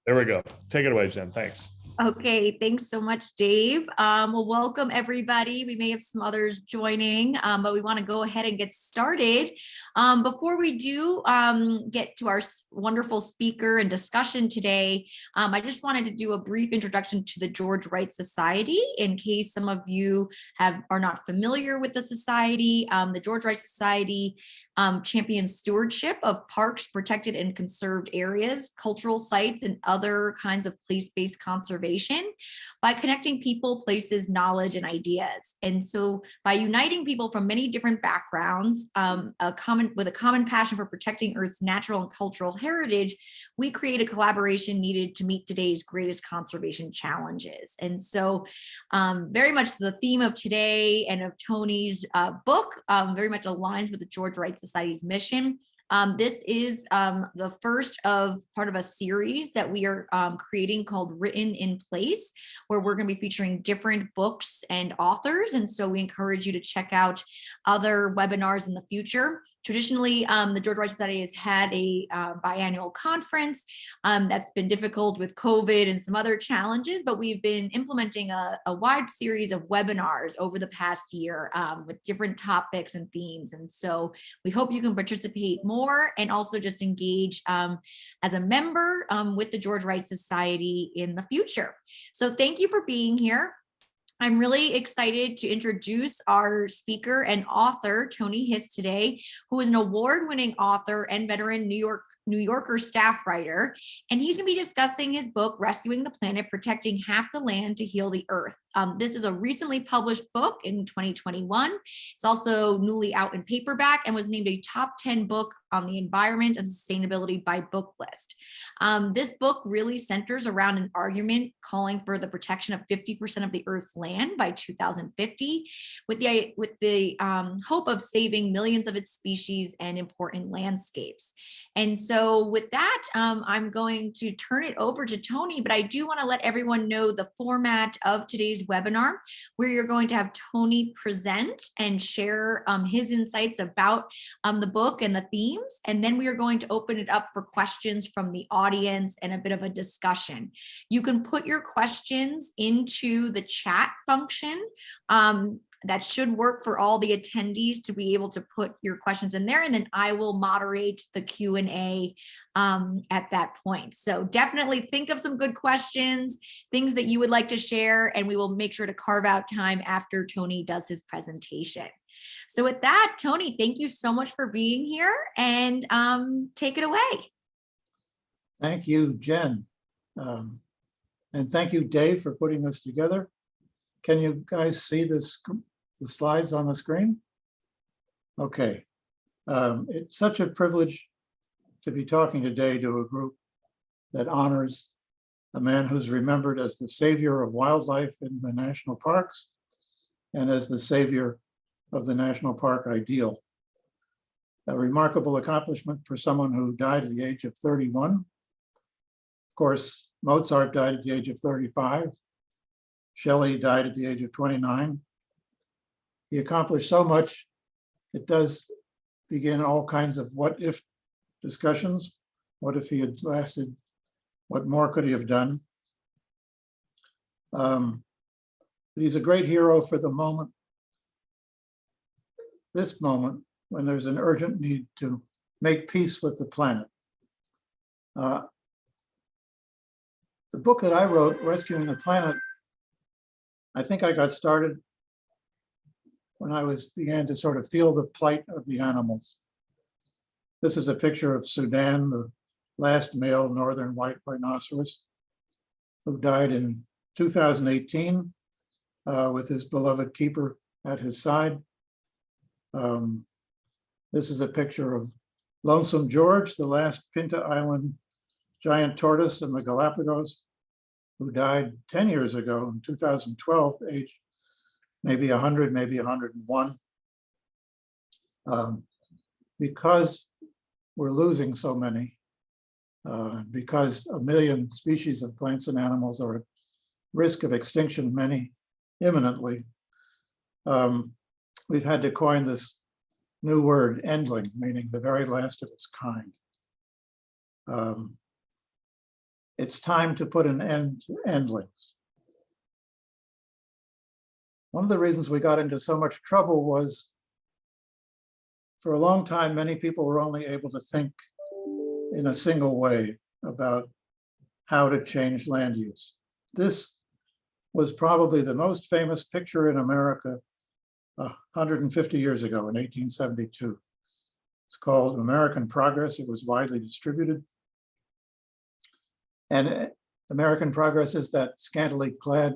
There we go. Take it away, Jen. Thanks. Okay, thanks so much, Dave. Well, welcome everybody. We may have some others joining, but we want to go ahead and get started. Before we do get to our wonderful speaker and discussion today, I just wanted to do a brief introduction to the George Wright Society in case some of you are not familiar with the society. The George Wright Society champions stewardship of parks, protected and conserved areas, cultural sites, and other kinds of place-based conservation by connecting people, places, knowledge, and ideas. And so by uniting people from many different backgrounds, with a common passion for protecting Earth's natural and cultural heritage, we create a collaboration needed to meet today's greatest conservation challenges. And so very much the theme of today and of Tony's book very much aligns with the George Wright Society's mission. This is the first of part of a series that we are creating called Written in Place, where we're going to be featuring different books and authors. And so we encourage you to check out other webinars in the future. Traditionally, the George Wright Society has had a biannual conference that's been difficult with COVID and some other challenges, but we've been implementing a wide series of webinars over the past year with different topics and themes. And so we hope you can participate more and also just engage as a member with the George Wright Society in the future. So thank you for being here. I'm really excited to introduce our speaker and author, Tony Hiss, today, who is an award-winning author and veteran New Yorker staff writer, and he's going to be discussing his book, Rescuing the Planet, Protecting Half the Land to Heal the Earth. This is a recently published book in 2021. It's also newly out in paperback and was named a top 10 book on the environment and sustainability by Booklist. This book really centers around an argument calling for the protection of 50% of the Earth's land by 2050, with the hope of saving millions of its species and important landscapes. And so with that, I'm going to turn it over to Tony, but I do want to let everyone know the format of today's webinar, where you're going to have Tony present and share his insights about the book and the themes. And then we are going to open it up for questions from the audience and a bit of a discussion. You can put your questions into the chat function. That should work for all the attendees to be able to put your questions in there, and then I will moderate the Q&A at that point. So definitely think of some good questions, things that you would like to share, and we will make sure to carve out time after Tony does his presentation. So with that, Tony, thank you so much for being here, and take it away. Thank you, Jen. And thank you, Dave, for putting this together. Can you guys see this? The slides on the screen? Okay. It's such a privilege to be talking today to a group that honors a man who's remembered as the savior of wildlife in the national parks and as the savior of the national park ideal. A remarkable accomplishment for someone who died at the age of 31. Of course, Mozart died at the age of 35. Shelley died at the age of 29. He accomplished so much, it does begin all kinds of what if discussions. What if he had lasted? What more could he have done? But he's a great hero for the moment, this moment, when there's an urgent need to make peace with the planet. The book that I wrote, Rescuing the Planet, I think I got started when I began to sort of feel the plight of the animals. This is a picture of Sudan, the last male northern white rhinoceros, who died in 2018 with his beloved keeper at his side. This is a picture of Lonesome George, the last Pinta Island giant tortoise in the Galapagos, who died 10 years ago in 2012, age maybe 100, maybe 101. Because we're losing so many, because 1 million species of plants and animals are at risk of extinction, many imminently, we've had to coin this new word, endling, meaning the very last of its kind. it's time to put an end to endlings. One of the reasons we got into so much trouble was for a long time, many people were only able to think in a single way about how to change land use. This was probably the most famous picture in America 150 years ago in 1872. It's called American Progress. It was widely distributed. And American Progress is that scantily clad,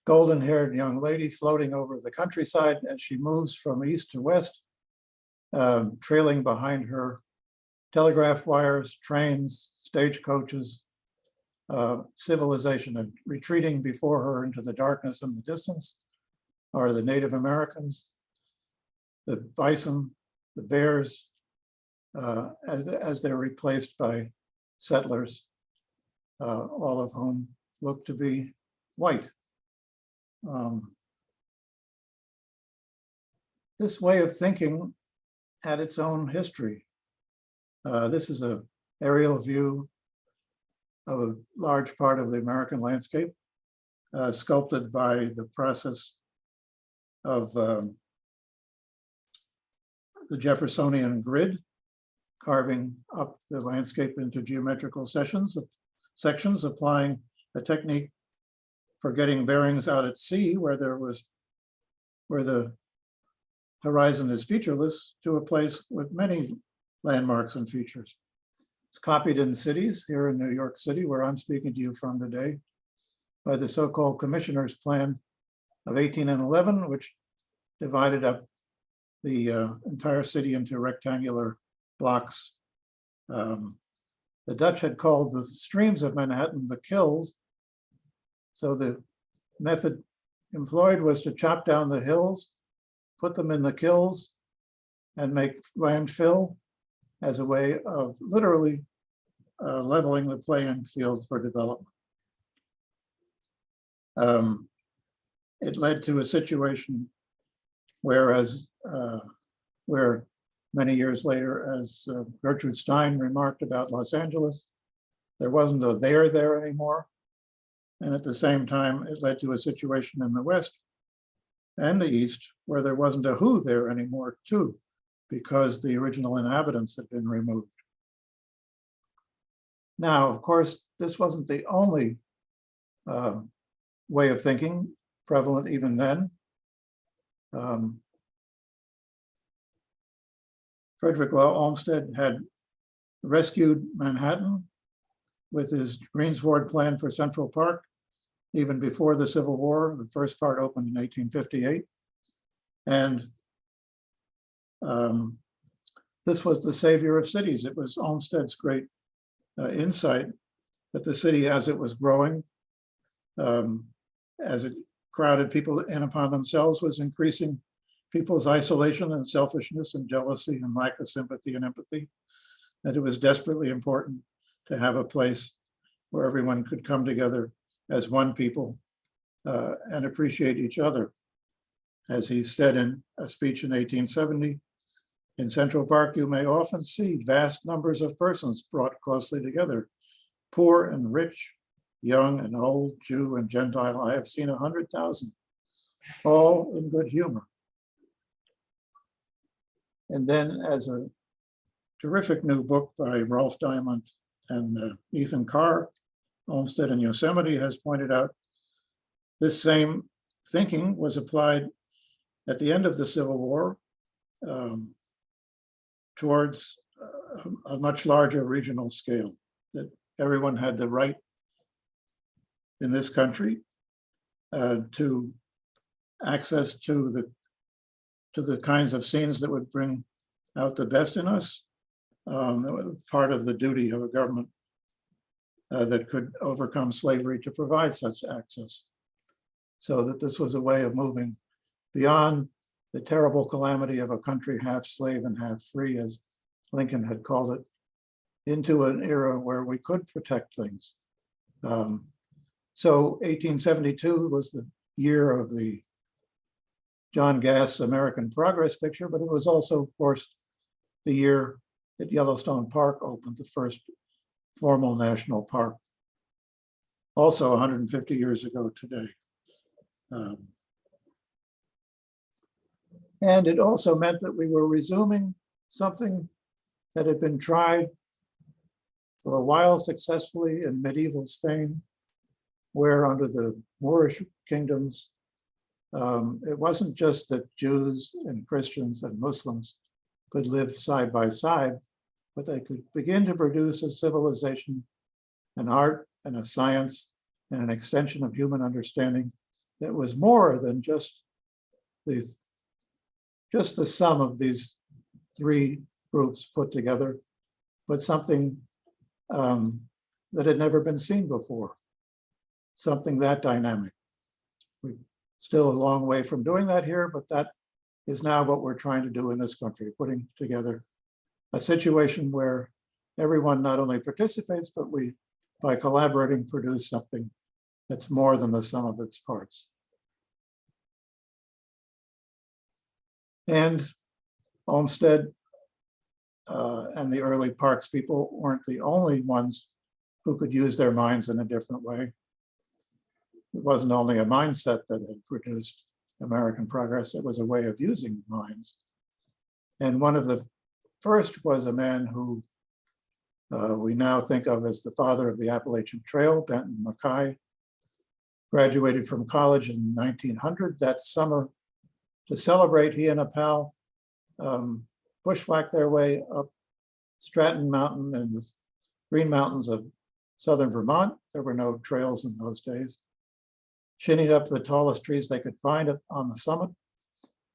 golden-haired young lady floating over the countryside as she moves from east to west, trailing behind her telegraph wires, trains, stagecoaches, civilization, and retreating before her into the darkness in the distance are the Native Americans, the bison, the bears, as they're replaced by settlers, all of whom look to be white. This way of thinking had its own history. This is an aerial view of a large part of the American landscape, sculpted by the process of the Jeffersonian grid, carving up the landscape into geometrical sections, applying a technique for getting bearings out at sea where the horizon is featureless to a place with many landmarks and features. It's copied in cities here in New York City, where I'm speaking to you from today, by the so-called Commissioner's Plan of 1811, which divided up the entire city into rectangular blocks. The Dutch had called the streams of Manhattan the kills. So the method employed was to chop down the hills, put them in the kills, and make landfill as a way of literally leveling the playing field for development. It led to a situation where many years later, as Gertrude Stein remarked about Los Angeles, there wasn't a there anymore. And at the same time, it led to a situation in the West and the East where there wasn't a who there anymore too, because the original inhabitants had been removed. Now, of course, this wasn't the only way of thinking prevalent even then. Frederick Law Olmsted had rescued Manhattan with his Greensward plan for Central Park, even before the Civil War. The first part opened in 1858. And this was the savior of cities. It was Olmsted's great insight that the city, as it was growing, as it crowded people in upon themselves, was increasing people's isolation and selfishness and jealousy and lack of sympathy and empathy, that it was desperately important to have a place where everyone could come together as one people and appreciate each other. As he said in a speech in 1870, in Central Park, you may often see vast numbers of persons brought closely together, poor and rich, young and old, Jew and Gentile. I have seen 100,000, all in good humor. And then, as a terrific new book by Rolf Diamond and Ethan Carr, Olmsted in Yosemite, has pointed out, this same thinking was applied at the end of the Civil War towards a much larger regional scale, that everyone had the right in this country to access to the kinds of scenes that would bring out the best in us. That was part of the duty of a government that could overcome slavery to provide such access. So that this was a way of moving beyond the terrible calamity of a country half slave and half free, as Lincoln had called it, into an era where we could protect things. So 1872 was the year of the John Gass American Progress picture, but it was also, of course, the year that Yellowstone Park opened, the first formal national park also 150 years ago today. And it also meant that we were resuming something that had been tried for a while successfully in medieval Spain, where under the Moorish kingdoms, it wasn't just that Jews and Christians and Muslims could live side by side, but they could begin to produce a civilization, an art and a science, and an extension of human understanding that was more than just the sum of these three groups put together, but something that had never been seen before, something that dynamic. We're still a long way from doing that here, but that is now what we're trying to do in this country, putting together a situation where everyone not only participates, but we, by collaborating, produce something that's more than the sum of its parts. And Olmsted and the early Parks people weren't the only ones who could use their minds in a different way. It wasn't only a mindset that had produced American progress, it was a way of using minds. And one of the first was a man who we now think of as the father of the Appalachian Trail, Benton Mackay, graduated from college in 1900. That summer, to celebrate, he and a pal bushwhacked their way up Stratton Mountain and the Green Mountains of southern Vermont. There were no trails in those days. Shinnied up the tallest trees they could find on the summit.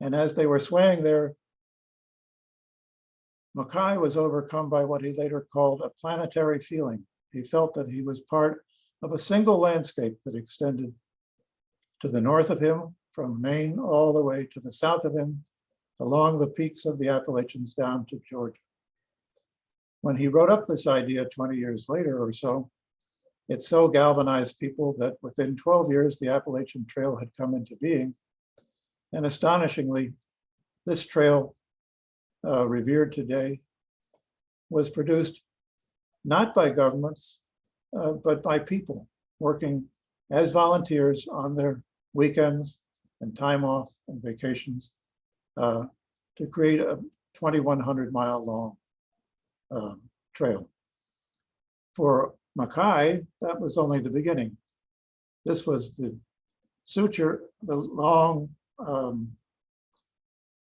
And as they were swaying there, Mackay was overcome by what he later called a planetary feeling. He felt that he was part of a single landscape that extended to the north of him, from Maine all the way to the south of him, along the peaks of the Appalachians down to Georgia. When he wrote up this idea 20 years later or so, it so galvanized people that within 12 years, the Appalachian Trail had come into being. And astonishingly, this trail, revered today, was produced not by governments, but by people working as volunteers on their weekends and time off and vacations to create a 2,100-mile long trail. For Mackay, that was only the beginning. This was the suture, the long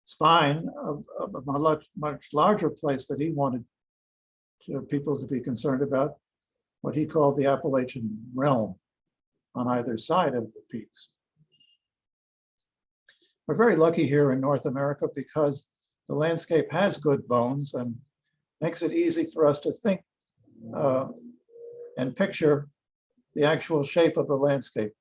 spine of a much larger place that he wanted people to be concerned about, what he called the Appalachian realm on either side of the peaks. We're very lucky here in North America because the landscape has good bones and makes it easy for us to think and picture the actual shape of the landscape.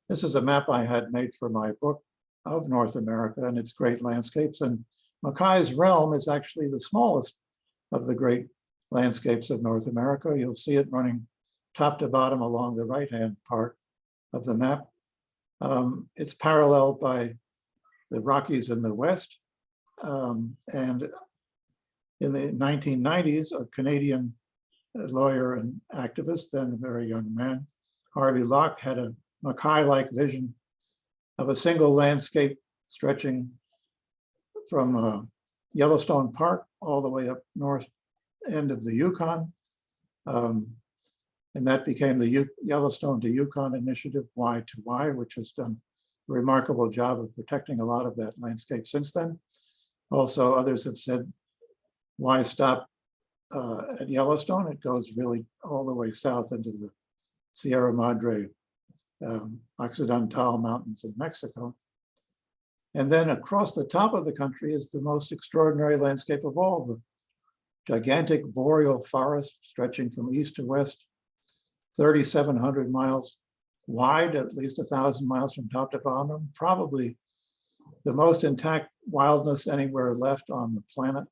This is a map I had made for my book of North America and its great landscapes. And Mackay's realm is actually the smallest of the great landscapes of North America. You'll see it running top to bottom along the right-hand part of the map. It's paralleled by the Rockies in the west. And in the 1990s, a Canadian lawyer and activist, then a very young man, Harvey Locke, had a Mackay-like vision of a single landscape stretching from Yellowstone Park all the way up north end of the Yukon. And that became the Yellowstone to Yukon Initiative, Y to Y, which has done a remarkable job of protecting a lot of that landscape since then. Also, others have said, why stop at Yellowstone? It goes really all the way south into the Sierra Madre Occidental Mountains in Mexico. And then across the top of the country is the most extraordinary landscape of all, the gigantic boreal forest stretching from east to west, 3,700 miles wide, at least 1,000 miles from top to bottom, probably the most intact wildness anywhere left on the planet.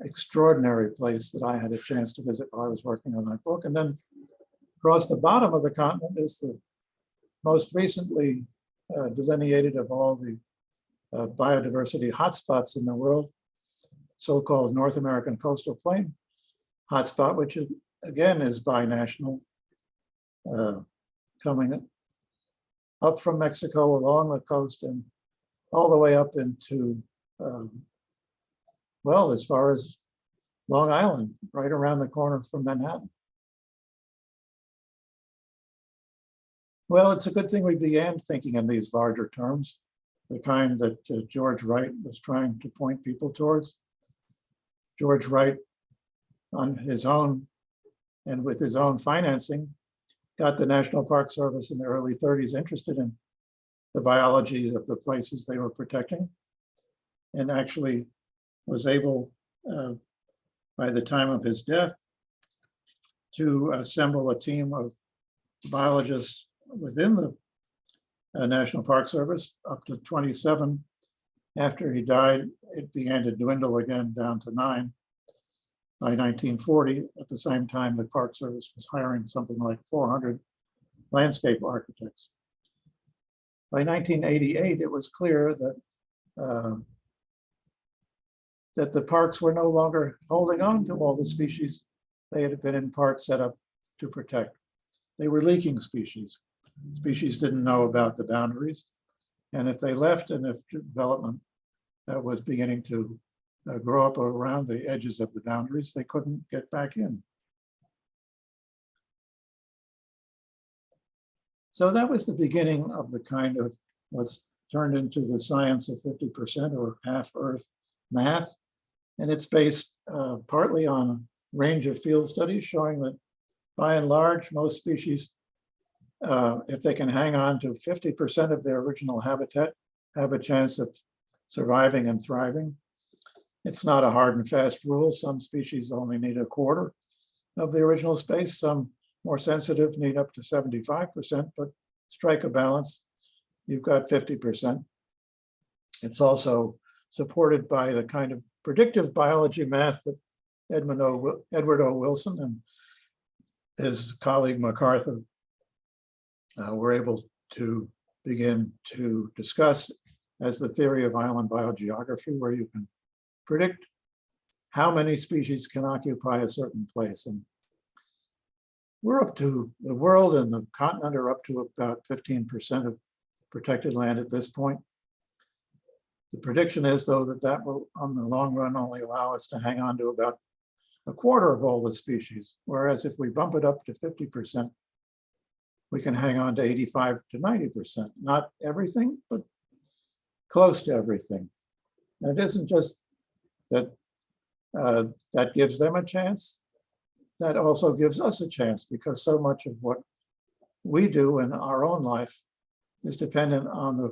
Extraordinary place that I had a chance to visit while I was working on that book. And then across the bottom of the continent is the most recently delineated of all the biodiversity hotspots in the world, so-called North American Coastal Plain hotspot, which again is binational. coming up from Mexico along the coast and all the way up into, well, as far as Long Island, right around the corner from Manhattan. Well, it's a good thing we began thinking in these larger terms, the kind that George Wright was trying to point people towards. George Wright, on his own and with his own financing, got the National Park Service in the early 30s interested in the biology of the places they were protecting, and actually was able, by the time of his death, to assemble a team of biologists within the National Park Service, up to 27. After he died, it began to dwindle again down to 9. By 1940, at the same time, the Park Service was hiring something like 400 landscape architects. By 1988, it was clear that that the parks were no longer holding on to all the species they had been in part set up to protect. They were leaking species. Species didn't know about the boundaries. And if they left and if development was beginning to grow up around the edges of the boundaries, they couldn't get back in. So that was the beginning of the kind of what's turned into the science of 50% or half Earth math. And it's based partly on a range of field studies showing that by and large, most species, if they can hang on to 50% of their original habitat, have a chance of surviving and thriving. It's not a hard and fast rule. Some species only need a quarter of the original space. Some more sensitive need up to 75%, but strike a balance, you've got 50%. It's also supported by the kind of predictive biology math that Edward O. Wilson and his colleague MacArthur were able to begin to discuss as the theory of island biogeography, where you can predict how many species can occupy a certain place. And we're up to, the world and the continent are up to about 15% of protected land at this point. The prediction is, though, that that will, on the long run, only allow us to hang on to about a quarter of all the species. Whereas if we bump it up to 50%, we can hang on to 85 to 90%. Not everything, but close to everything. And it isn't just that that gives them a chance. That also gives us a chance, because so much of what we do in our own life is dependent on the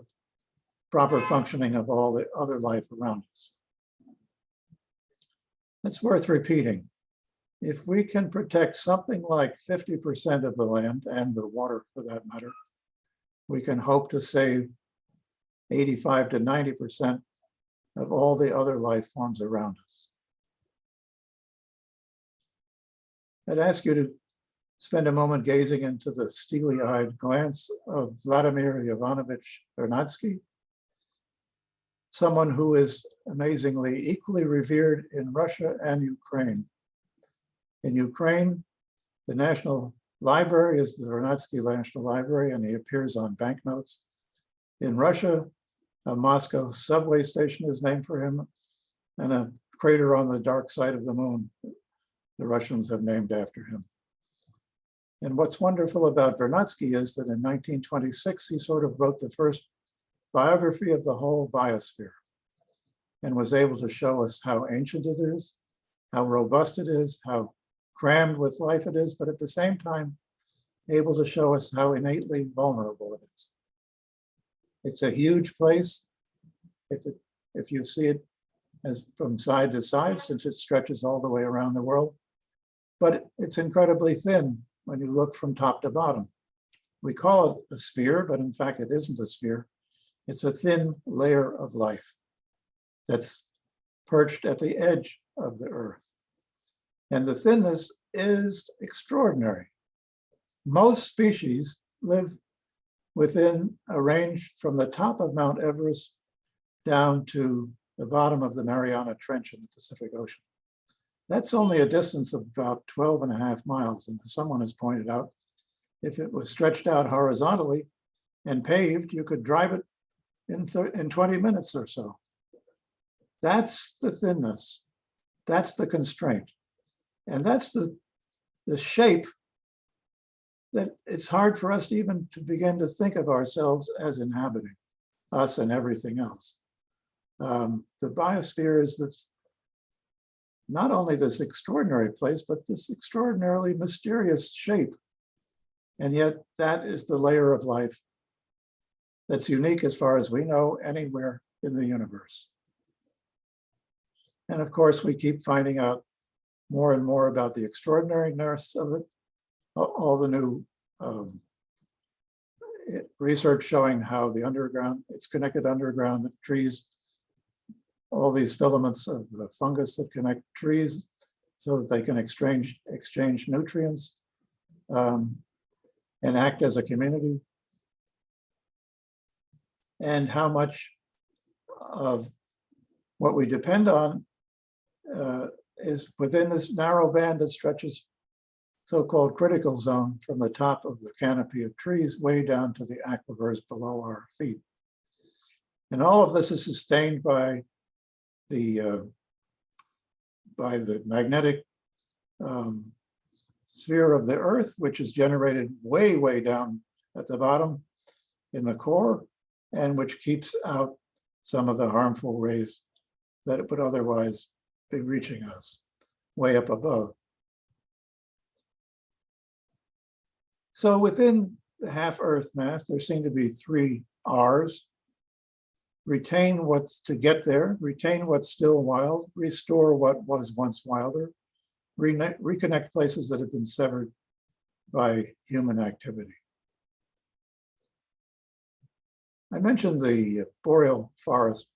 proper functioning of all the other life around us. It's worth repeating. If we can protect something like 50% of the land, and the water for that matter, we can hope to save 85 to 90% of all the other life forms around us. I'd ask you to spend a moment gazing into the steely-eyed glance of Vladimir Vernotsky, someone who is amazingly equally revered in Russia and Ukraine. In Ukraine, the National Library is the Vernotsky National Library, and he appears on banknotes. In Russia, a Moscow subway station is named for him, and a crater on the dark side of the moon the Russians have named after him. And what's wonderful about Vernotsky is that in 1926, he sort of wrote the first biography of the whole biosphere, and was able to show us how ancient it is, how robust it is, how crammed with life it is, but at the same time, able to show us how innately vulnerable it is. It's a huge place if you see it as from side to side, since it stretches all the way around the world, but it's incredibly thin when you look from top to bottom. We call it a sphere, but in fact, it isn't a sphere. It's a thin layer of life that's perched at the edge of the earth. And the thinness is extraordinary. Most species live within a range from the top of Mount Everest down to the bottom of the Mariana Trench in the Pacific Ocean. That's only a distance of about 12.5 miles. And as someone has pointed out, if it was stretched out horizontally and paved, you could drive it in 20 minutes or so. That's the thinness. That's the constraint. And that's the shape that it's hard for us even to begin to think of ourselves as inhabiting, us and everything else. The biosphere is this, not only this extraordinary place, but this extraordinarily mysterious shape. And yet that is the layer of life that's unique as far as we know anywhere in the universe. And of course, we keep finding out more and more about the extraordinariness of it. All the new research showing how the underground, it's connected underground, the trees, all these filaments of the fungus that connect trees so that they can exchange nutrients and act as a community. And how much of what we depend on is within this narrow band that stretches so-called critical zone from the top of the canopy of trees way down to the aquifers below our feet. And all of this is sustained by the magnetic sphere of the Earth, which is generated way, way down at the bottom in the core, and which keeps out some of the harmful rays that it would otherwise be reaching us way up above. So within the half-Earth math, there seem to be 3 R's. Retain what's to get there, retain what's still wild, restore what was once wilder, reconnect places that have been severed by human activity. I mentioned the boreal forest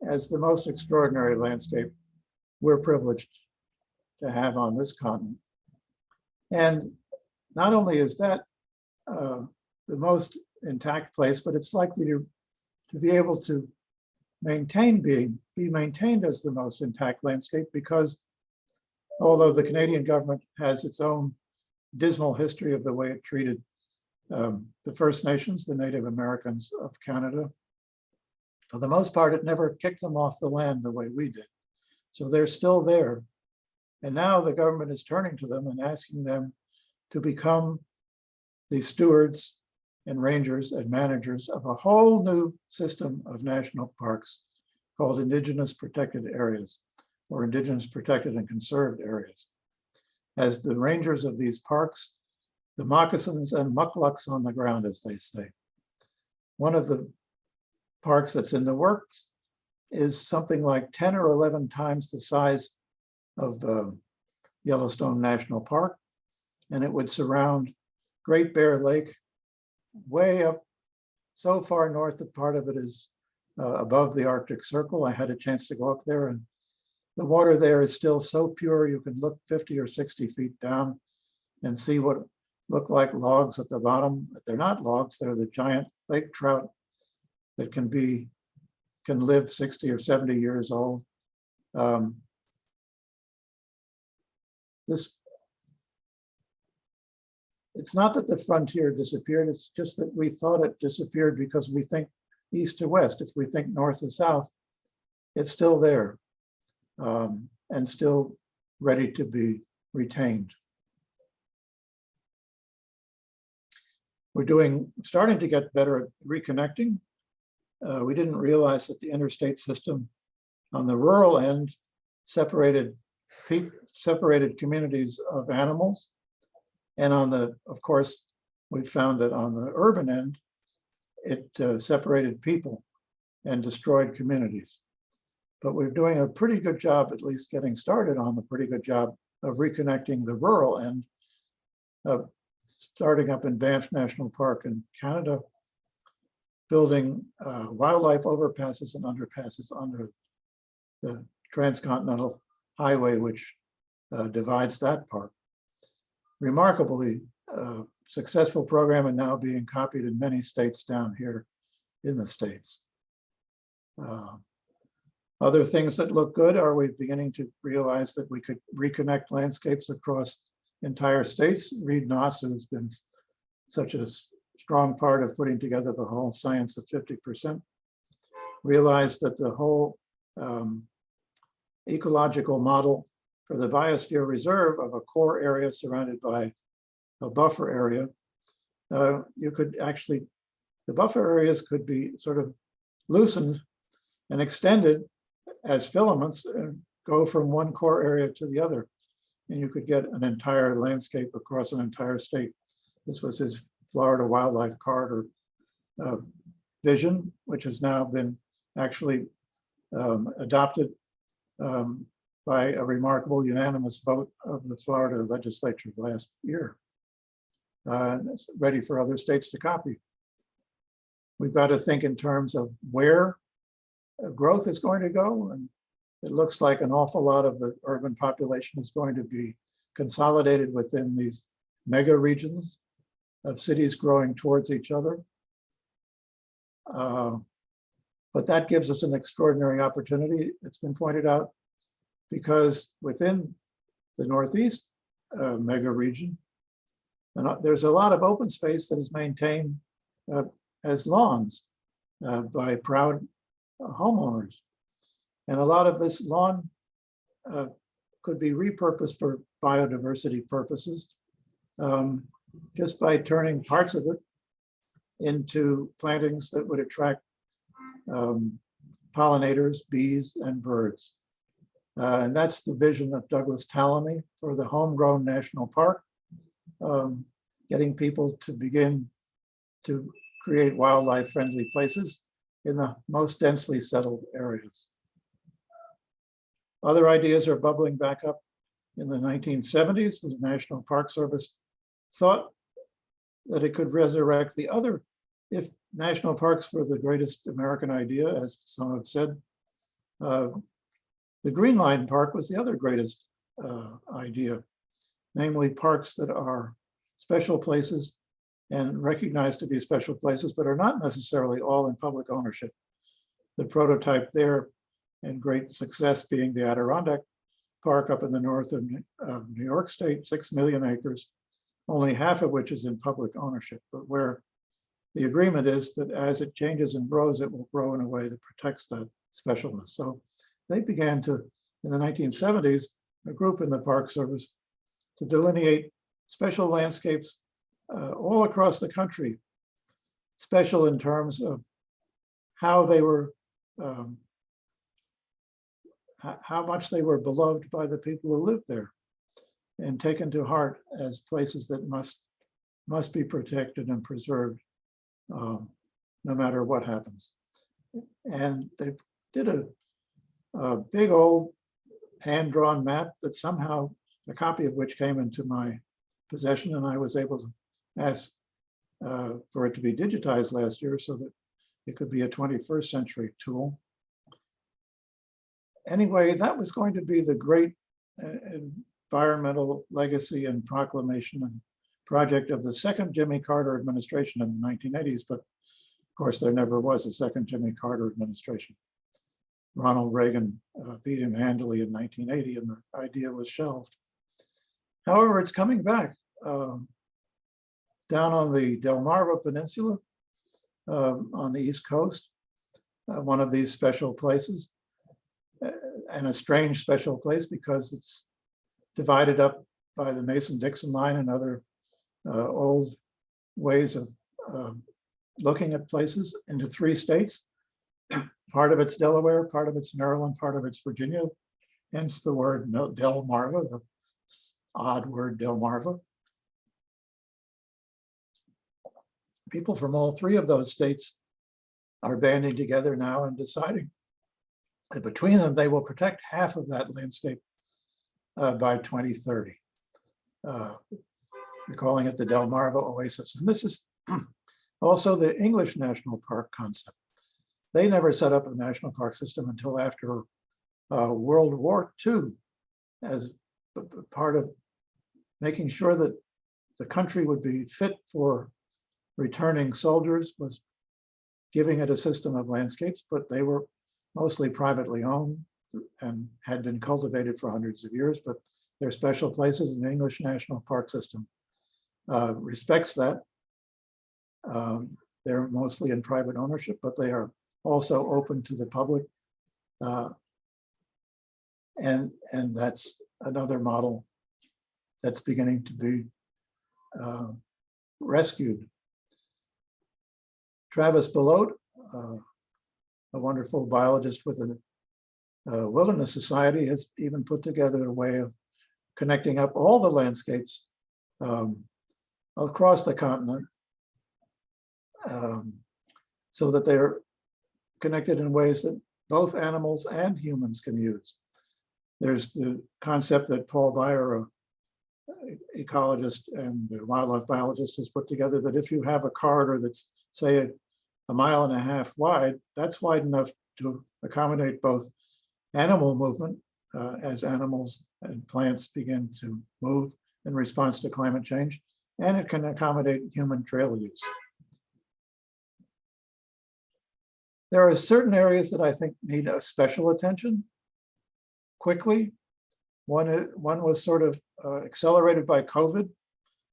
as the most extraordinary landscape we're privileged to have on this continent. And not only is that the most intact place, but it's likely to be able to be maintained as the most intact landscape, because although the Canadian government has its own dismal history of the way it treated the First Nations, the Native Americans of Canada, for the most part, it never kicked them off the land the way we did. So they're still there. And now the government is turning to them and asking them to become the stewards and rangers and managers of a whole new system of national parks called Indigenous Protected Areas, or Indigenous Protected and Conserved Areas. As the rangers of these parks, the moccasins and mucklucks on the ground, as they say. One of the parks that's in the works is something like 10 or 11 times the size of Yellowstone National Park, and it would surround Great Bear Lake way up so far north that part of it is above the Arctic Circle. I had a chance to go up there, and the water there is still so pure you can look 50 or 60 feet down and see what look like logs at the bottom. But they're not logs, they're the giant lake trout that can live 60 or 70 years old. It's not that the frontier disappeared, it's just that we thought it disappeared because we think east to west. If we think north to south, it's still there and still ready to be retained. We're starting to get better at reconnecting. We didn't realize that the interstate system on the rural end separated communities of animals. And of course, we found that on the urban end, it separated people and destroyed communities. But we're doing a pretty good job, at least getting started on a pretty good job of reconnecting the rural end, starting up in Banff National Park in Canada, building wildlife overpasses and underpasses under the transcontinental highway, which divides that park. Remarkably successful program, and now being copied in many states down here in the States. Other things that look good are we beginning to realize that we could reconnect landscapes across entire states. Reed Noss, who's been such a strong part of putting together the whole science of 50%, realized that the whole ecological model for the biosphere reserve of a core area surrounded by a buffer area, you could actually, the buffer areas could be sort of loosened and extended as filaments and go from one core area to the other. And you could get an entire landscape across an entire state. This was his Florida Wildlife Corridor vision, which has now been actually adopted by a remarkable unanimous vote of the Florida legislature last year. It's ready for other states to copy. We've got to think in terms of where growth is going to go. And it looks like an awful lot of the urban population is going to be consolidated within these mega regions of cities growing towards each other. But that gives us an extraordinary opportunity, it's been pointed out, because within the Northeast mega region, there's a lot of open space that is maintained as lawns by proud homeowners. And a lot of this lawn could be repurposed for biodiversity purposes just by turning parts of it into plantings that would attract pollinators, bees, and birds. And that's the vision of Douglas Tallamy for the Homegrown National Park, getting people to begin to create wildlife-friendly places in the most densely settled areas. Other ideas are bubbling back up. In the 1970s, the National Park Service thought that it could resurrect the other, if national parks were the greatest American idea, as some have said, the Green Line Park was the other greatest idea, namely parks that are special places and recognized to be special places, but are not necessarily all in public ownership. The prototype there, and great success, being the Adirondack Park up in the north of New York State, 6 million acres, only half of which is in public ownership, but where the agreement is that as it changes and grows, it will grow in a way that protects that specialness. So they began to, in the 1970s, a group in the Park Service to delineate special landscapes all across the country, special in terms of how they were, how much they were beloved by the people who lived there and taken to heart as places that must be protected and preserved no matter what happens. And they did a big old hand-drawn map that somehow, a copy of which came into my possession, and I was able to ask for it to be digitized last year so that it could be a 21st century tool. Anyway, that was going to be the great environmental legacy and proclamation and project of the second Jimmy Carter administration in the 1980s, but of course there never was a second Jimmy Carter administration. Ronald Reagan beat him handily in 1980 and the idea was shelved. However, it's coming back down on the Delmarva Peninsula on the East Coast, one of these special places, and a strange special place because it's divided up by the Mason-Dixon line and other old ways of looking at places into 3 states. Part of it's Delaware, part of it's Maryland, part of it's Virginia, hence the word Delmarva, the odd word Delmarva. People from all 3 of those states are banding together now and deciding that between them, they will protect half of that landscape by 2030. We're calling it the Delmarva Oasis. And this is also the English National Park concept. They never set up a national park system until after World War II, as part of making sure that the country would be fit for returning soldiers, was giving it a system of landscapes, but they were mostly privately owned and had been cultivated for hundreds of years, but They're special places, and the English National Park System respects that. They're mostly in private ownership, but they are also open to the public. And that's another model that's beginning to be rescued. Travis Belote, a wonderful biologist with a Wilderness Society, has even put together a way of connecting up all the landscapes across the continent so that they're connected in ways that both animals and humans can use. There's the concept that Paul Beyer, an ecologist and a wildlife biologist, has put together, that if you have a corridor that's, say, 1.5 miles wide, that's wide enough to accommodate both animal movement as animals and plants begin to move in response to climate change, and it can accommodate human trail use. There are certain areas that I think need a special attention quickly. One was sort of accelerated by COVID,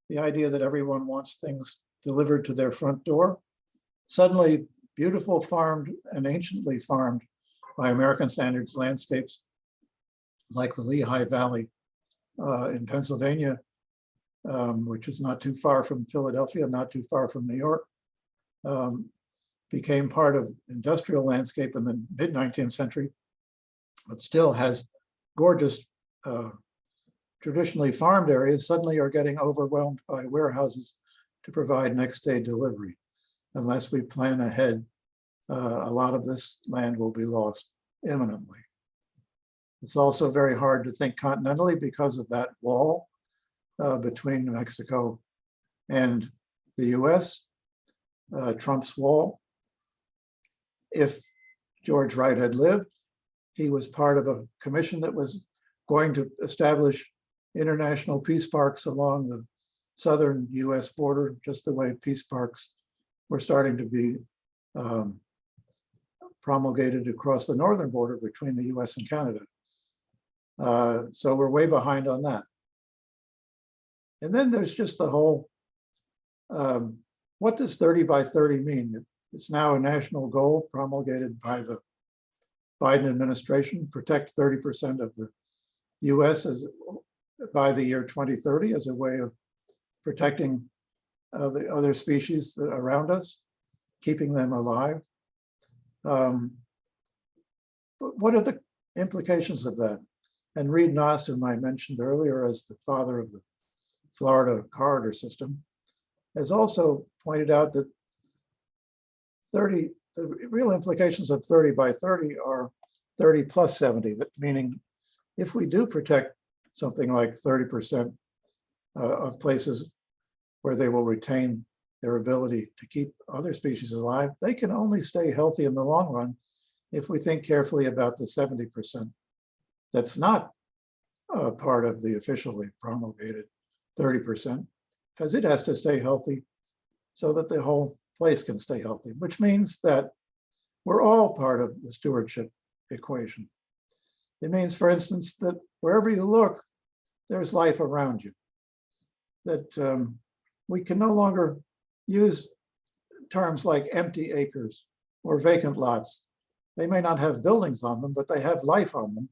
the idea that everyone wants things delivered to their front door. Suddenly, beautiful farmed and anciently farmed by American standards landscapes like the Lehigh Valley in Pennsylvania, which is not too far from Philadelphia, not too far from New York, became part of industrial landscape in the mid-19th century, but still has gorgeous traditionally farmed areas suddenly are getting overwhelmed by warehouses to provide next day delivery. Unless we plan ahead, a lot of this land will be lost imminently. It's also very hard to think continentally because of that wall between Mexico and the US, Trump's wall. If George Wright had lived, he was part of a commission that was going to establish international peace parks along the southern US border, just the way peace parks were starting to be promulgated across the northern border between the US and Canada. So we're way behind on that. And then there's just the whole, what does 30 by 30 mean? It's now a national goal promulgated by the Biden administration, protect 30% of the US by the year 2030 as a way of protecting the other species around us, keeping them alive. But what are the implications of that? And Reed Noss, whom I mentioned earlier as the father of the Florida corridor system, has also pointed out that the real implications of 30 by 30 are 30 plus 70, meaning if we do protect something like 30% of places where they will retain their ability to keep other species alive, they can only stay healthy in the long run if we think carefully about the 70% that's not part of the officially promulgated 30%, because it has to stay healthy so that the whole place can stay healthy, which means that we're all part of the stewardship equation. It means, for instance, that wherever you look, there's life around you. That we can no longer use terms like empty acres or vacant lots. They may not have buildings on them, but they have life on them.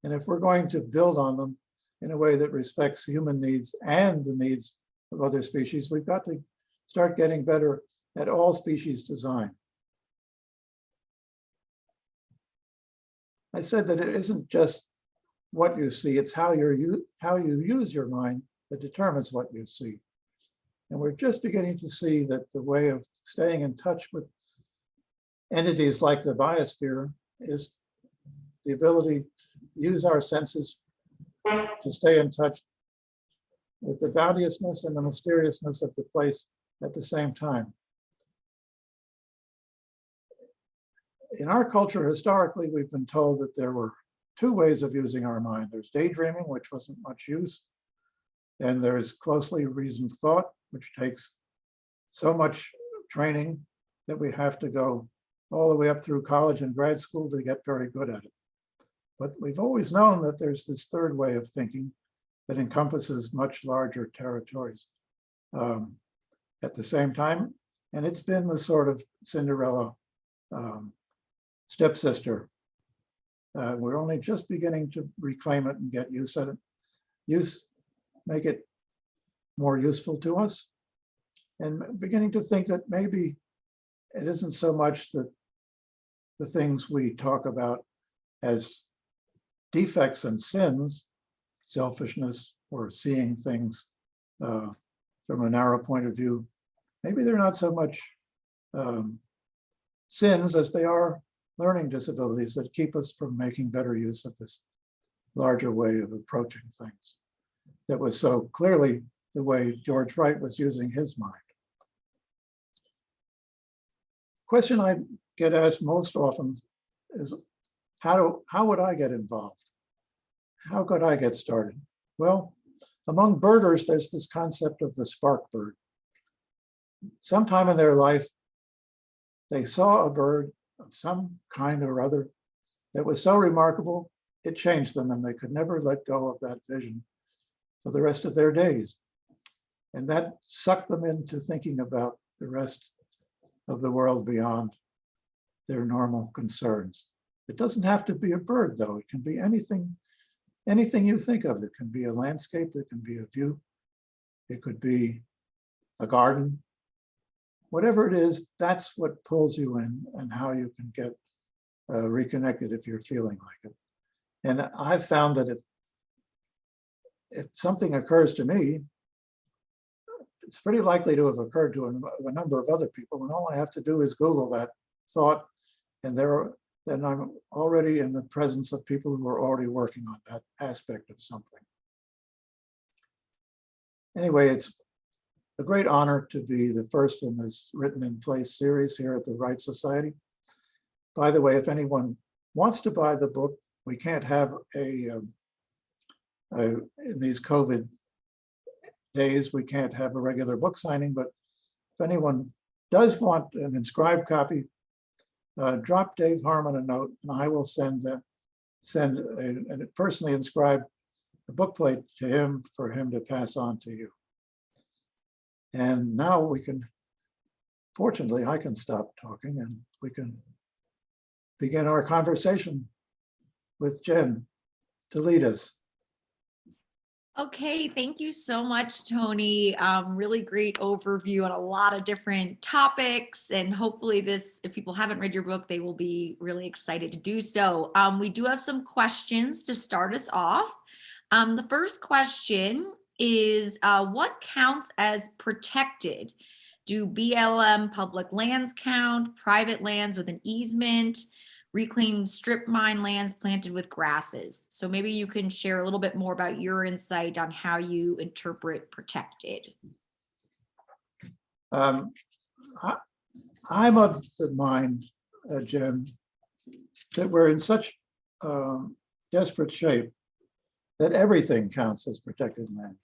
And if we're going to build on them in a way that respects human needs and the needs of other species, we've got to start getting better at all species design. I said that it isn't just what you see, it's how you use your mind that determines what you see. And we're just beginning to see that the way of staying in touch with entities like the biosphere is the ability to use our senses to stay in touch with the bounteousness and the mysteriousness of the place at the same time. In our culture, historically, we've been told that there were two ways of using our mind. There's daydreaming, which wasn't much use, and there's closely reasoned thought, which takes so much training that we have to go all the way up through college and grad school to get very good at it. But we've always known that there's this third way of thinking, that encompasses much larger territories at the same time. And it's been the sort of Cinderella stepsister. We're only just beginning to reclaim it and get use of it, make it more useful to us, and beginning to think that maybe it isn't so much that the things we talk about as defects and sins, selfishness or seeing things from a narrow point of view, maybe they're not so much sins as they are learning disabilities that keep us from making better use of this larger way of approaching things. That was so clearly the way George Wright was using his mind. Question I get asked most often is, how would I get involved? How could I get started? Well, among birders, there's this concept of the spark bird. Sometime in their life, they saw a bird of some kind or other that was so remarkable, it changed them, and they could never let go of that vision for the rest of their days. And that sucked them into thinking about the rest of the world beyond their normal concerns. It doesn't have to be a bird, though. It can be anything you think of. It can be a landscape, it can be a view, it could be a garden. Whatever it is, that's what pulls you in and how you can get reconnected if you're feeling like it. And I've found that if something occurs to me, it's pretty likely to have occurred to a number of other people, and all I have to do is Google that thought, and then I'm already in the presence of people who are already working on that aspect of something. Anyway, it's a great honor to be the first in this Written in Place series here at the Wright Society. By the way, if anyone wants to buy the book, we can't have in these COVID days, we can't have a regular book signing, but if anyone does want an inscribed copy, drop Dave Harmon a note, and I will send a personally inscribed bookplate to him for him to pass on to you. And now we can, fortunately, I can stop talking and we can begin our conversation with Jen to lead us. Okay, thank you so much, Tony. Really great overview on a lot of different topics. And hopefully this, if people haven't read your book, they will be really excited to do so. We do have some questions to start us off. The first question is, what counts as protected? Do BLM public lands count, private lands with an easement, reclaimed strip mine lands planted with grasses? So maybe you can share a little bit more about your insight on how you interpret protected. I'm of the mind, Jen, that we're in such desperate shape that everything counts as protected land.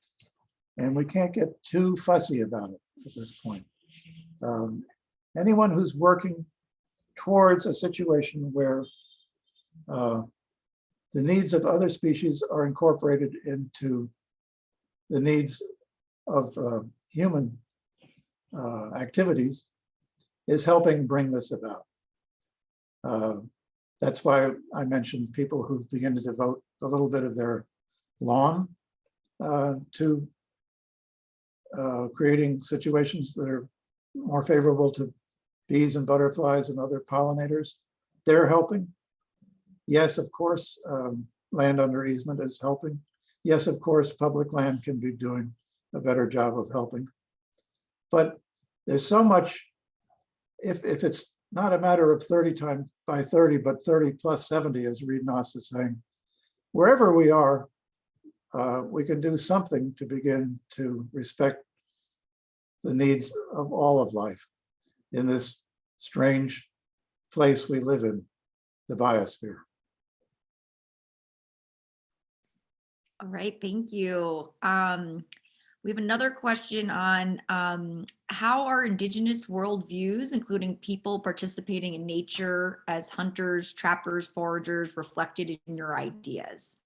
And we can't get too fussy about it at this point. Anyone who's working towards a situation where the needs of other species are incorporated into the needs of human activities is helping bring this about. That's why I mentioned people who begin to devote a little bit of their lawn to creating situations that are more favorable to bees and butterflies and other pollinators. They're helping. Yes, of course, land under easement is helping. Yes, of course, public land can be doing a better job of helping. But there's so much, if it's not a matter of 30 times by 30, but 30 plus 70, as Reed Noss is saying, wherever we are, we can do something to begin to respect the needs of all of life in this strange place we live in, the biosphere. All right, thank you. We have another question on how are Indigenous worldviews, including people participating in nature as hunters, trappers, foragers, reflected in your ideas?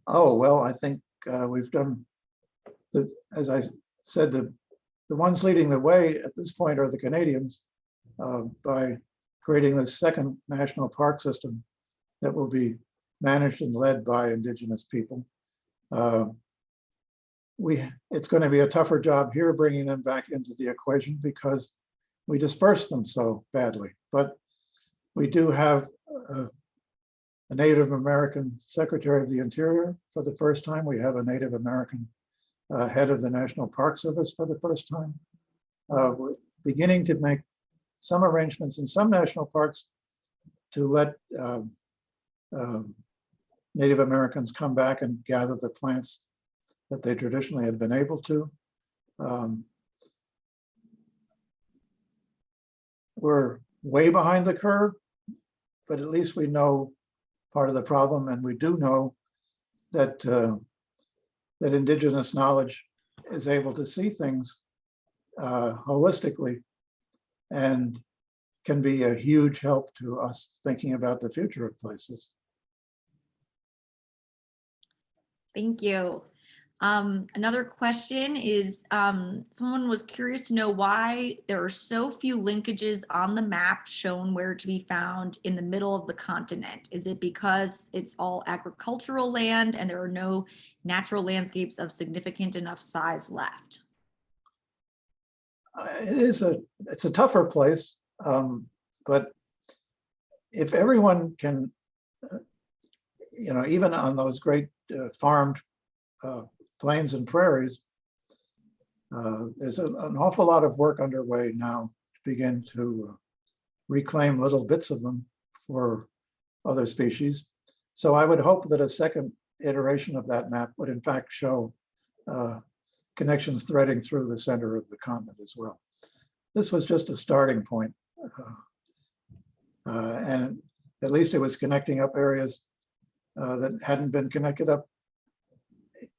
Oh, well, I think we've done as I said, the ones leading the way at this point are the Canadians by creating this second national park system that will be managed and led by Indigenous people. It's going to be a tougher job here bringing them back into the equation because we dispersed them so badly. But we do have a Native American Secretary of the Interior for the first time. We have a Native American head of the National Park Service for the first time. We're beginning to make some arrangements in some national parks to let Native Americans come back and gather the plants that they traditionally had been able to. We're way behind the curve, but at least we know part of the problem, and we do know that that Indigenous knowledge is able to see things holistically and can be a huge help to us thinking about the future of places. Thank you. Another question is, someone was curious to know why there are so few linkages on the map shown where to be found in the middle of the continent. Is it because it's all agricultural land and there are no natural landscapes of significant enough size left? It's a tougher place, but if everyone can, even on those great farmed plains and prairies, there's an awful lot of work underway now to begin to reclaim little bits of them for other species. So I would hope that a second iteration of that map would in fact show connections threading through the center of the continent as well. This was just a starting point. And at least it was connecting up areas that hadn't been connected up,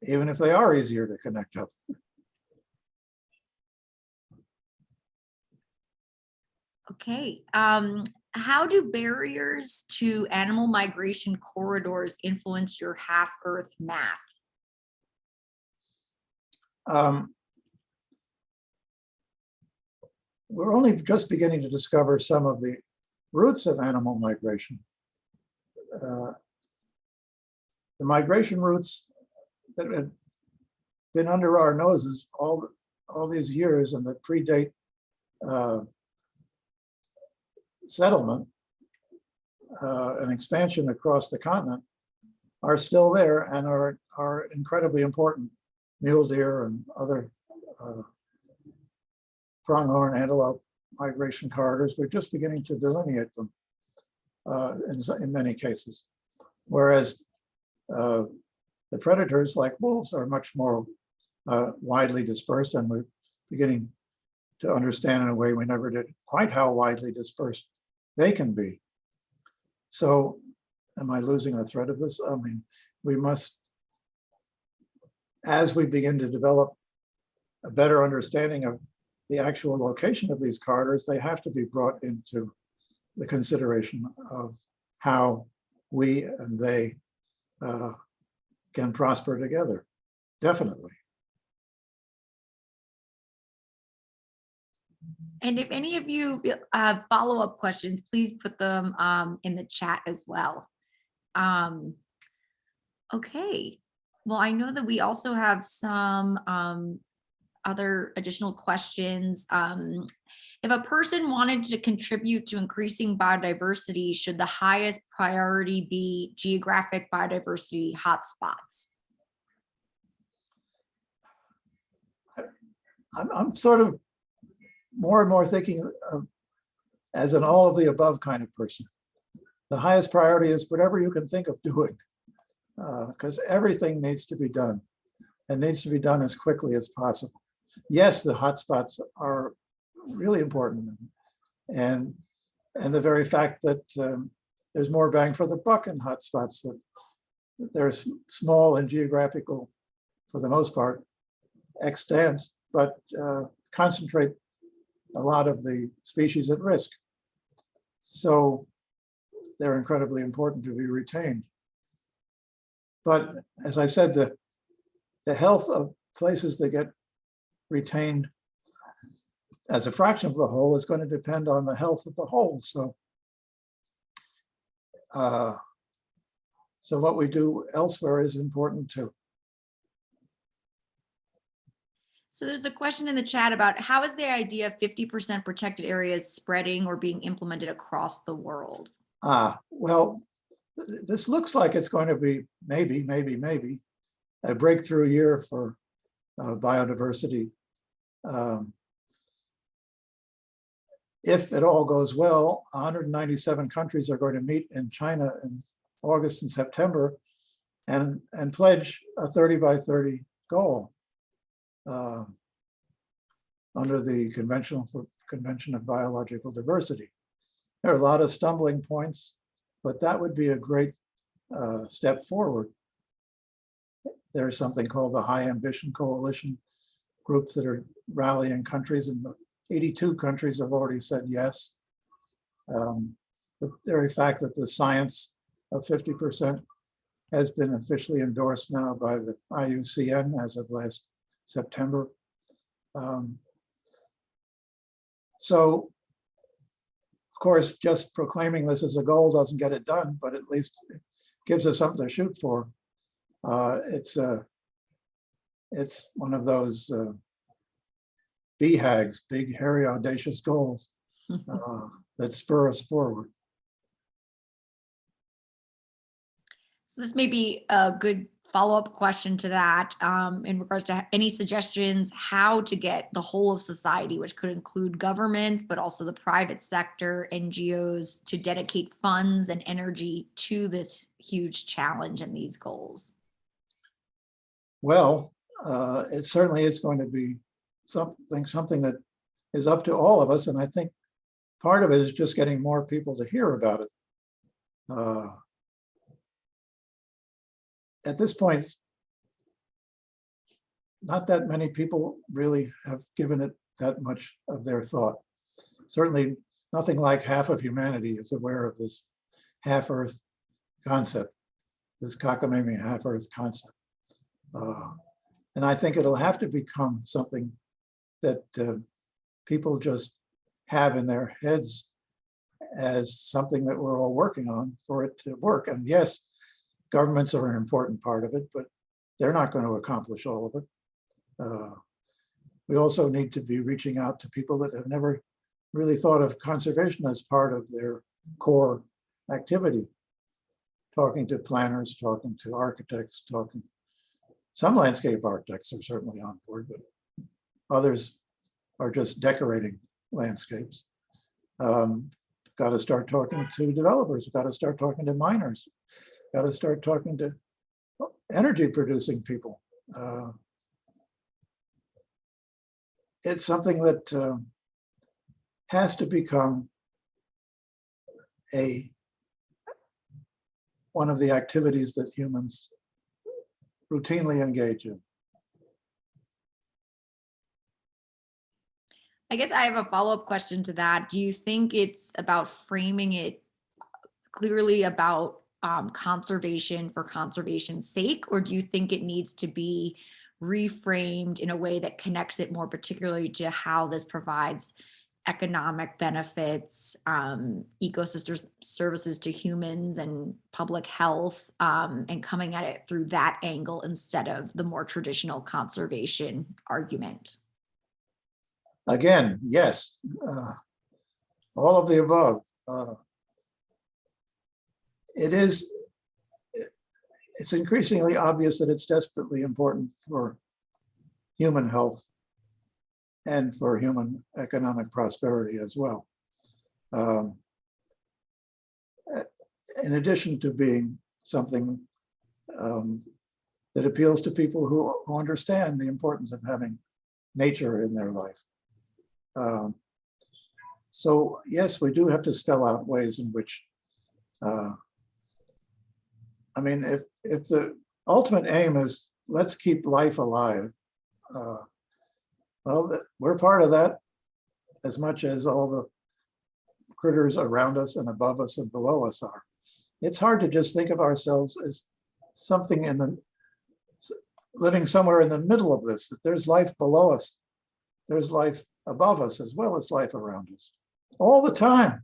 even if they are easier to connect up. Okay. How do barriers to animal migration corridors influence your half-Earth map? We're only just beginning to discover some of the routes of animal migration. The migration routes that have been under our noses all these years and that predate settlement and expansion across the continent are still there and are incredibly important. Mule deer and other pronghorn antelope migration corridors, we're just beginning to delineate them in many cases. Whereas the predators like wolves are much more widely dispersed, and we're beginning to understand in a way we never did quite how widely dispersed they can be. So am I losing the thread of this? I mean, we must, as we begin to develop a better understanding of the actual location of these corridors, they have to be brought into the consideration of how we and they can prosper together, definitely. And if any of you have follow-up questions, please put them in the chat as well. Okay, well, I know that we also have some other additional questions. If a person wanted to contribute to increasing biodiversity, should the highest priority be geographic biodiversity hotspots? I'm sort of more and more thinking of as an all of the above kind of person. The highest priority is whatever you can think of doing, because everything needs to be done and needs to be done as quickly as possible. Yes, the hotspots are really important, and the very fact that there's more bang for the buck in hotspots, that they're small and geographical for the most part, extent, but concentrate a lot of the species at risk. So they're incredibly important to be retained. But as I said, the health of places that get retained as a fraction of the whole is going to depend on the health of the whole. So, so what we do elsewhere is important too. So there's a question in the chat about how is the idea of 50% protected areas spreading or being implemented across the world? Well, this looks like it's going to be maybe a breakthrough year for biodiversity. If it all goes well, 197 countries are going to meet in China in August and September and pledge a 30 by 30 goal under the Convention of Biological Diversity. There are a lot of stumbling points, but that would be a great step forward. There's something called the High Ambition Coalition, groups that are rallying countries, and the 82 countries have already said yes. The very fact that the science of 50% has been officially endorsed now by the IUCN as of last September. So, of course, just proclaiming this as a goal doesn't get it done, but at least it gives us something to shoot for. It's one of those BHAGs, big, hairy, audacious goals that spur us forward. So this may be a good follow-up question to that in regards to any suggestions how to get the whole of society, which could include governments, but also the private sector, NGOs, to dedicate funds and energy to this huge challenge and these goals. Well, it certainly is going to be something that is up to all of us, and I think part of it is just getting more people to hear about it. At this point, not that many people really have given it that much of their thought. Certainly nothing like half of humanity is aware of this half-Earth concept, this cockamamie half-Earth concept. And I think it'll have to become something that people just have in their heads as something that we're all working on for it to work. And yes, governments are an important part of it, but they're not going to accomplish all of it. We also need to be reaching out to people that have never really thought of conservation as part of their core activity. Talking to planners, talking to architects, some landscape architects are certainly on board, but others are just decorating landscapes. Got to start talking to developers, got to start talking to miners, got to start talking to energy producing people. It's something that has to become one of the activities that humans routinely engage in. I guess I have a follow-up question to that. Do you think it's about framing it clearly about conservation for conservation's sake, or do you think it needs to be reframed in a way that connects it more particularly to how this provides economic benefits, ecosystem services to humans and public health, and coming at it through that angle instead of the more traditional conservation argument? Again, yes, all of the above. It's increasingly obvious that it's desperately important for human health and for human economic prosperity as well. In addition to being something that appeals to people who understand the importance of having nature in their life. So yes, we do have to spell out ways in which, I mean, if the ultimate aim is let's keep life alive, well, we're part of that as much as all the critters around us and above us and below us are. It's hard to just think of ourselves as something living somewhere in the middle of this, that there's life below us, there's life above us, as well as life around us, all the time.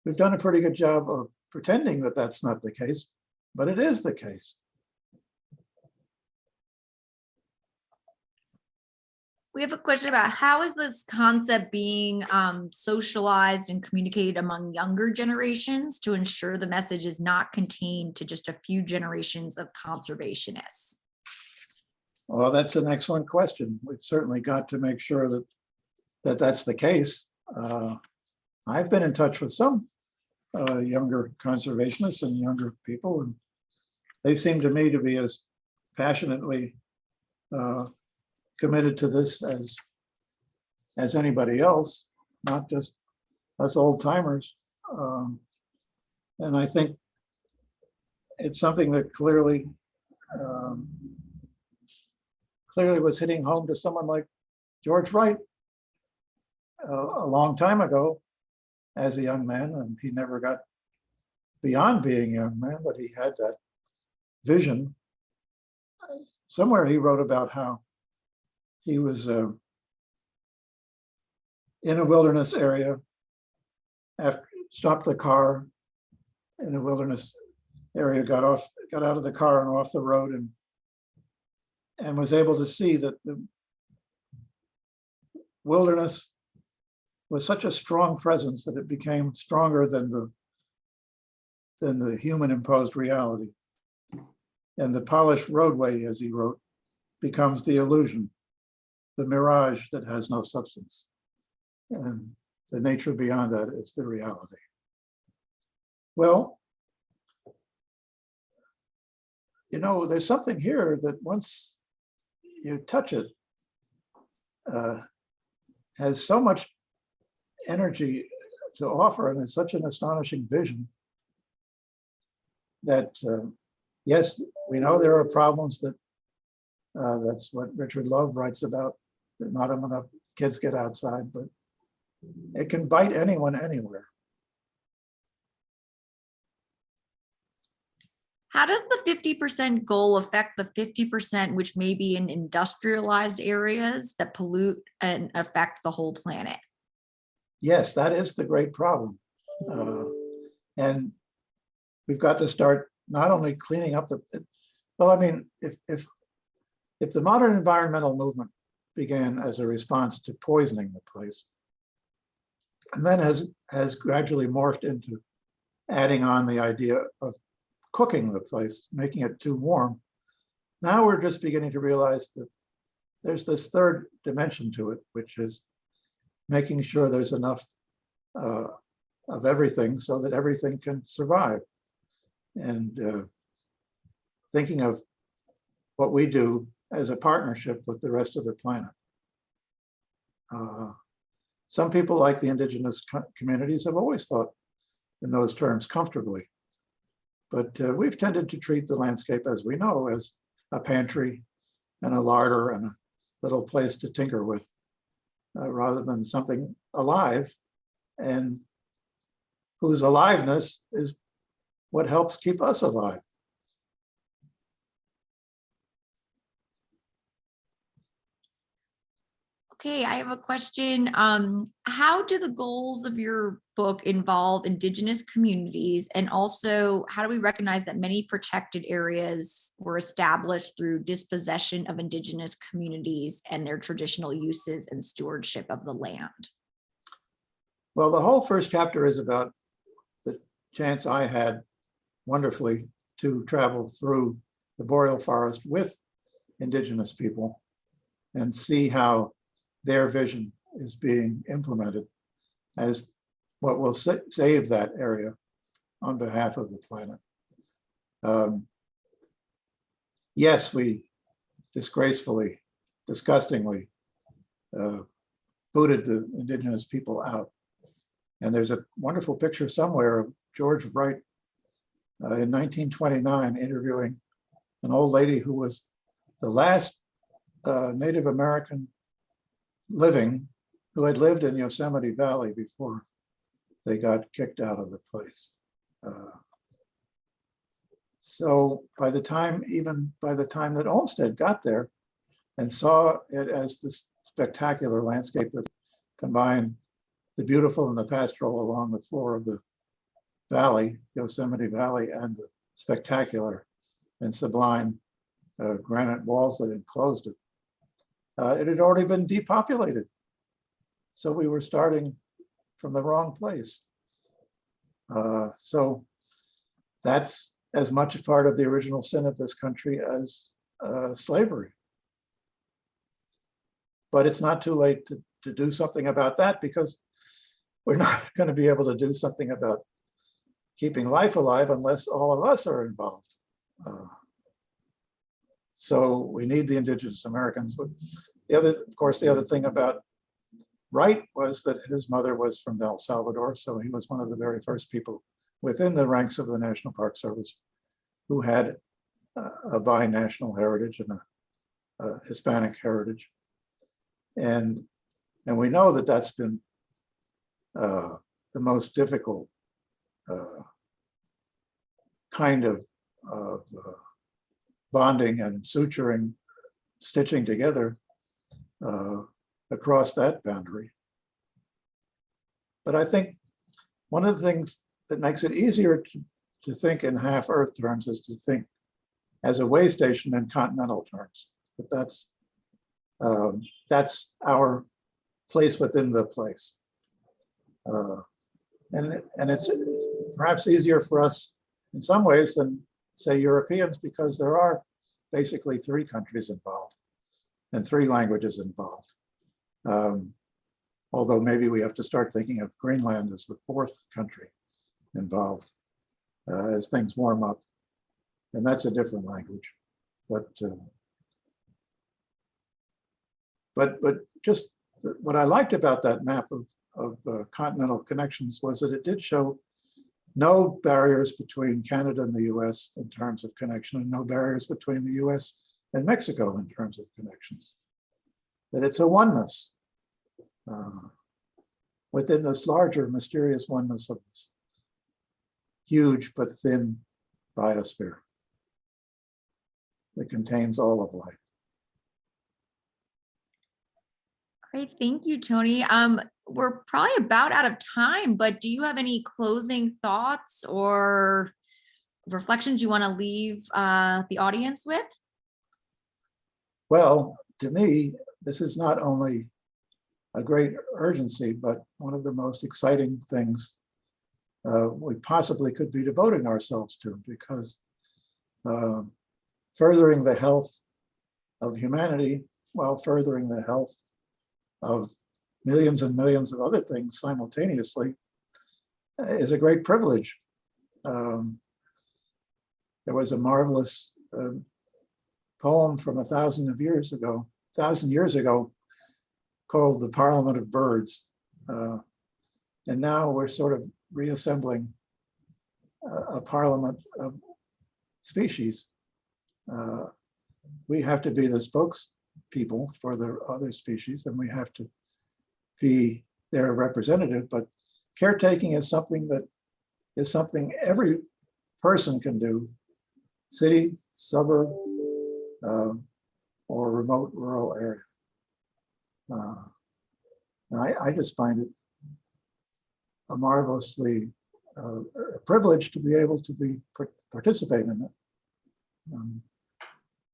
We've done a pretty good job of pretending that that's not the case, but it is the case. We have a question about how is this concept being socialized and communicated among younger generations to ensure the message is not contained to just a few generations of conservationists? Well, that's an excellent question. We've certainly got to make sure that that's the case. I've been in touch with some younger conservationists and younger people, and they seem to me to be as passionately committed to this as anybody else, not just us old timers. And I think it's something that clearly was hitting home to someone like George Wright a long time ago as a young man, and he never got beyond being a young man, but he had that vision. Somewhere he wrote about how he was in a wilderness area, stopped the car in a wilderness area, got out of the car and off the road, and was able to see that the wilderness was such a strong presence that it became stronger than the human imposed reality. And the polished roadway, as he wrote, becomes the illusion, the mirage that has no substance. And the nature beyond that is the reality. Well, you know, there's something here that once you touch it, has so much energy to offer, and it's such an astonishing vision that, yes, we know there are problems that that's what Richard Love writes about, that not enough kids get outside, but it can bite anyone anywhere. How does the 50% goal affect the 50% which may be in industrialized areas that pollute and affect the whole planet? Yes, that is the great problem. And we've got to start not only cleaning up well, I mean, if the modern environmental movement began as a response to poisoning the place, and then has gradually morphed into adding on the idea of cooking the place, making it too warm, now we're just beginning to realize that there's this third dimension to it, which is making sure there's enough of everything so that everything can survive. And thinking of what we do as a partnership with the rest of the planet. Some people, like the indigenous communities, have always thought in those terms comfortably. But we've tended to treat the landscape, as we know, as a pantry and a larder and a little place to tinker with, rather than something alive, and whose aliveness is what helps keep us alive. Okay, I have a question. How do the goals of your book involve Indigenous communities? And also, how do we recognize that many protected areas were established through dispossession of Indigenous communities and their traditional uses and stewardship of the land? Well, the whole first chapter is about the chance I had wonderfully to travel through the boreal forest with Indigenous people and see how their vision is being implemented as what will save that area on behalf of the planet. Yes, we disgracefully, disgustingly booted the Indigenous people out. And there's a wonderful picture somewhere of George Wright in 1929 interviewing an old lady who was the last Native American living who had lived in Yosemite Valley before they got kicked out of the place. So even by the time that Olmsted got there and saw it as this spectacular landscape that combined the beautiful and the pastoral along the floor of the valley, Yosemite Valley, and the spectacular and sublime granite walls that enclosed it, it had already been depopulated. So we were starting from the wrong place. So that's as much a part of the original sin of this country as slavery. But it's not too late to do something about that, because we're not going to be able to do something about keeping life alive unless all of us are involved. So we need the Indigenous Americans. But of course, the other thing about Wright was that his mother was from El Salvador, so he was one of the very first people within the ranks of the National Park Service who had a binational heritage and a Hispanic heritage. And we know that that's been the most difficult kind of bonding and suturing, stitching together across that boundary. But I think one of the things that makes it easier to think in half Earth terms is to think as a way station in continental terms. But that's our place within the place. And it's perhaps easier for us in some ways than, say, Europeans, because there are basically 3 countries involved and 3 languages involved. Although maybe we have to start thinking of Greenland as the 4th country involved as things warm up. And that's a different language. But just what I liked about that map of continental connections was that it did show no barriers between Canada and the US in terms of connection, and no barriers between the US and Mexico in terms of connections. That it's a oneness within this larger mysterious oneness of this huge but thin biosphere that contains all of life. Great, thank you, Tony. We're probably about out of time, but do you have any closing thoughts or reflections you want to leave the audience with? Well, to me, this is not only a great urgency, but one of the most exciting things we possibly could be devoting ourselves to, because furthering the health of humanity while furthering the health of millions and millions of other things simultaneously is a great privilege. There was a marvelous poem from 1,000 years ago called The Parliament of Birds. And now we're sort of reassembling a parliament of species. We have to be the spokespeople for the other species, and we have to be their representative, but caretaking is something every person can do, city, suburb, or remote rural area. And I just find it a marvelously a privilege to be able to participate in it.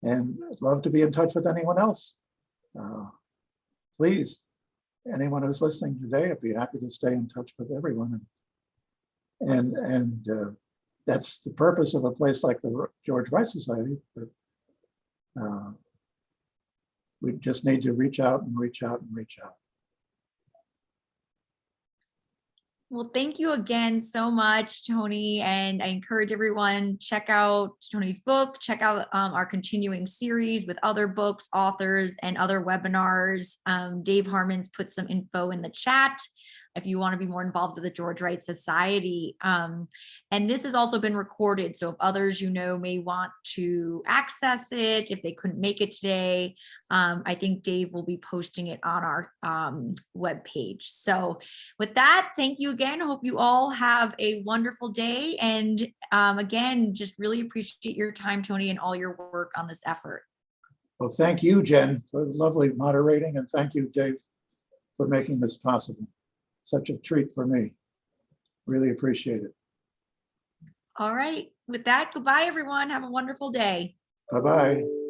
And I'd love to be in touch with anyone else. Please, anyone who's listening today, I'd be happy to stay in touch with everyone. And that's the purpose of a place like the George Wright Society. But we just need to reach out and reach out and reach out. Well, thank you again so much, Tony. And I encourage everyone, check out Tony's book, check out our continuing series with other books, authors, and other webinars. Dave Harmon's put some info in the chat. if you want to be more involved with the George Wright Society. And this has also been recorded. So if others, may want to access it, if they couldn't make it today, I think Dave will be posting it on our webpage. So with that, thank you again. Hope you all have a wonderful day. And again, just really appreciate your time, Tony, and all your work on this effort. Well, thank you, Jen, for lovely moderating, and thank you, Dave, for making this possible. Such a treat for me. Really appreciate it. All right. With that, goodbye, everyone. Have a wonderful day. Bye-bye.